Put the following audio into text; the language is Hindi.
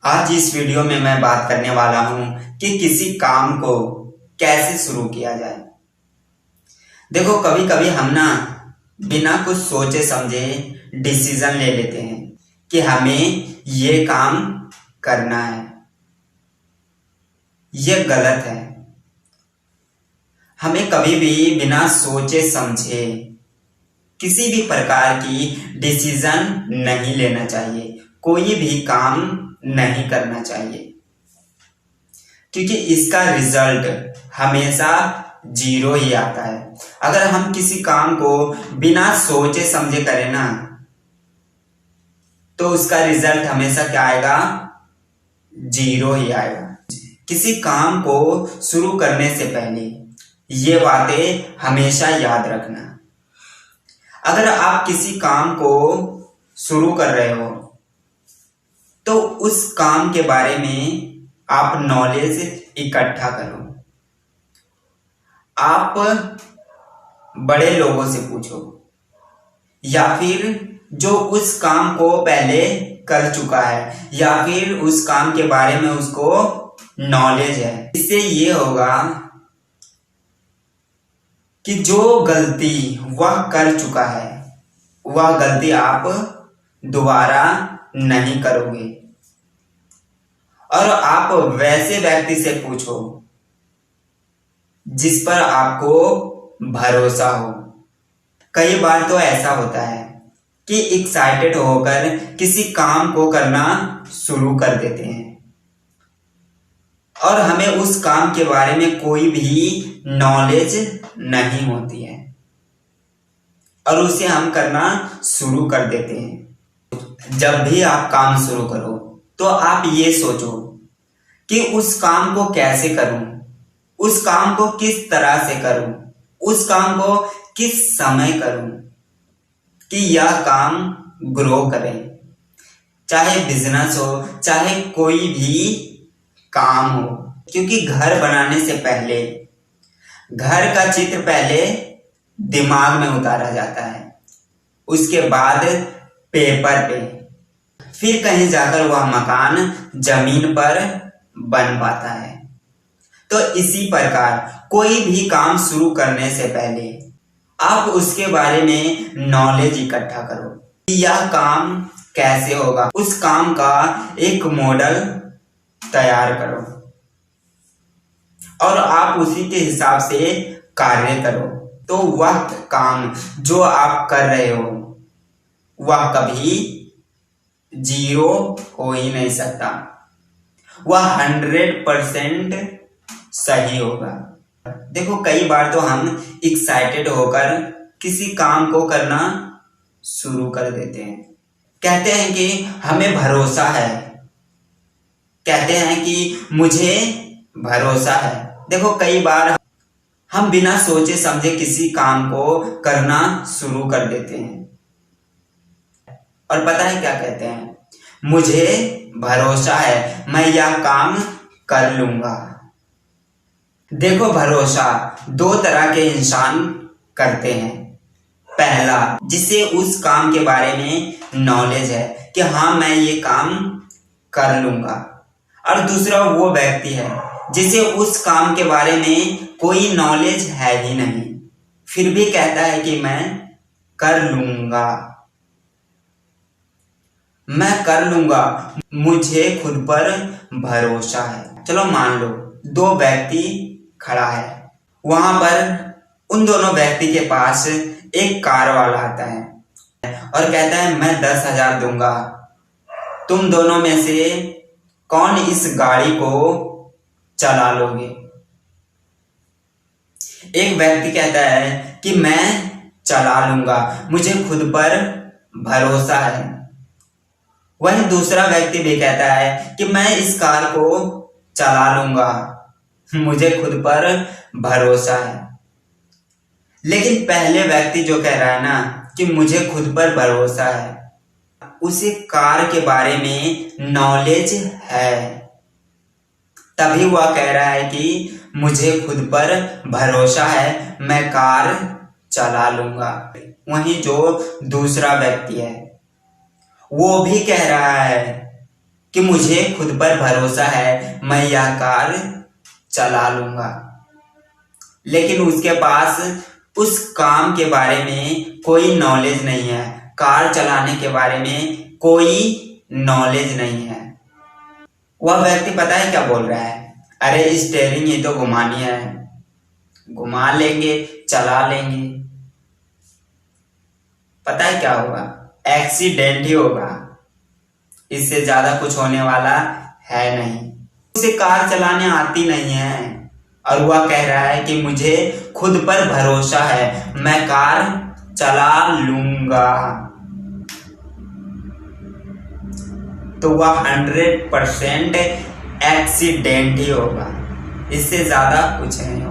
आज इस वीडियो में मैं बात करने वाला हूं कि किसी काम को कैसे शुरू किया जाए। देखो, कभी कभी हम ना बिना कुछ सोचे समझे डिसीजन ले लेते हैं कि हमें ये काम करना है। ये गलत है। हमें कभी भी बिना सोचे समझे किसी भी प्रकार की डिसीजन नहीं लेना चाहिए, कोई भी काम नहीं करना चाहिए, क्योंकि इसका रिजल्ट हमेशा जीरो ही आता है। अगर हम किसी काम को बिना सोचे समझे करें ना, तो उसका रिजल्ट हमेशा क्या आएगा? जीरो ही आएगा। किसी काम को शुरू करने से पहले ये बातें हमेशा याद रखना। अगर आप किसी काम को शुरू कर रहे हो तो उस काम के बारे में आप नॉलेज इकट्ठा करो। आप बड़े लोगों से पूछो, या फिर जो उस काम को पहले कर चुका है, या फिर उस काम के बारे में उसको नॉलेज है। इससे ये होगा कि जो गलती वह कर चुका है, वह गलती आप दोबारा नहीं करोगे। और आप वैसे व्यक्ति से पूछो जिस पर आपको भरोसा हो। कई बार तो ऐसा होता है कि एक्साइटेड होकर किसी काम को करना शुरू कर देते हैं और हमें उस काम के बारे में कोई भी नॉलेज नहीं होती है और उसे हम करना शुरू कर देते हैं। जब भी आप काम शुरू करो तो आप ये सोचो कि उस काम को कैसे करूं, उस काम को किस तरह से करूं, उस काम को किस समय करूं कि यह काम ग्रो करे। चाहे बिजनेस हो, चाहे कोई भी काम हो, क्योंकि घर बनाने से पहले घर का चित्र पहले दिमाग में उतारा जाता है, उसके बाद पेपर पे, फिर कहीं जाकर वह मकान जमीन पर बन पाता है। तो इसी प्रकार कोई भी काम शुरू करने से पहले आप उसके बारे में नॉलेज इकट्ठा करो कि यह काम कैसे होगा। उस काम का एक मॉडल तैयार करो और आप उसी के हिसाब से कार्य करो। तो वह काम जो आप कर रहे हो वह कभी जीरो हो ही नहीं सकता, वह 100% सही होगा। देखो, कई बार तो हम एक्साइटेड होकर किसी काम को करना शुरू कर देते हैं। कहते हैं कि हमें भरोसा है, कहते हैं कि मुझे भरोसा है। देखो, कई बार हम बिना सोचे समझे किसी काम को करना शुरू कर देते हैं और पता है क्या कहते हैं? मुझे भरोसा है, मैं यह काम कर लूंगा। देखो, भरोसा दो तरह के इंसान करते हैं। पहला, जिसे उस काम के बारे में नॉलेज है कि हाँ मैं ये काम कर लूंगा, और दूसरा वो व्यक्ति है जिसे उस काम के बारे में कोई नॉलेज है ही नहीं, फिर भी कहता है कि मैं कर लूंगा, मैं कर लूंगा, मुझे खुद पर भरोसा है। चलो मान लो दो व्यक्ति खड़ा है, वहां पर उन दोनों व्यक्ति के पास एक कार वाला आता है और कहता है मैं 10,000 दूंगा, तुम दोनों में से कौन इस गाड़ी को चला लोगे? एक व्यक्ति कहता है कि मैं चला लूंगा, मुझे खुद पर भरोसा है। वहीं दूसरा व्यक्ति भी कहता है कि मैं इस कार को चला लूंगा, मुझे खुद पर भरोसा है। लेकिन पहले व्यक्ति जो कह रहा है ना कि मुझे खुद पर भरोसा है, उसे कार के बारे में नॉलेज है, तभी वह कह रहा है कि मुझे खुद पर भरोसा है, मैं कार चला लूंगा। वहीं जो दूसरा व्यक्ति है वो भी कह रहा है कि मुझे खुद पर भरोसा है, मैं यह कार चला लूंगा, लेकिन उसके पास उस काम के बारे में कोई नॉलेज नहीं है, कार चलाने के बारे में कोई नॉलेज नहीं है। वह व्यक्ति पता है क्या बोल रहा है? अरे स्टीयरिंग ही तो घुमानी है, घुमा लेंगे, चला लेंगे। पता है क्या होगा? एक्सीडेंट ही होगा, इससे ज्यादा कुछ होने वाला है नहीं। उसे कार चलाने आती नहीं है और वह कह रहा है कि मुझे खुद पर भरोसा है, मैं कार चला लूंगा। तो वह 100% एक्सीडेंट ही होगा, इससे ज्यादा कुछ नहीं होगा।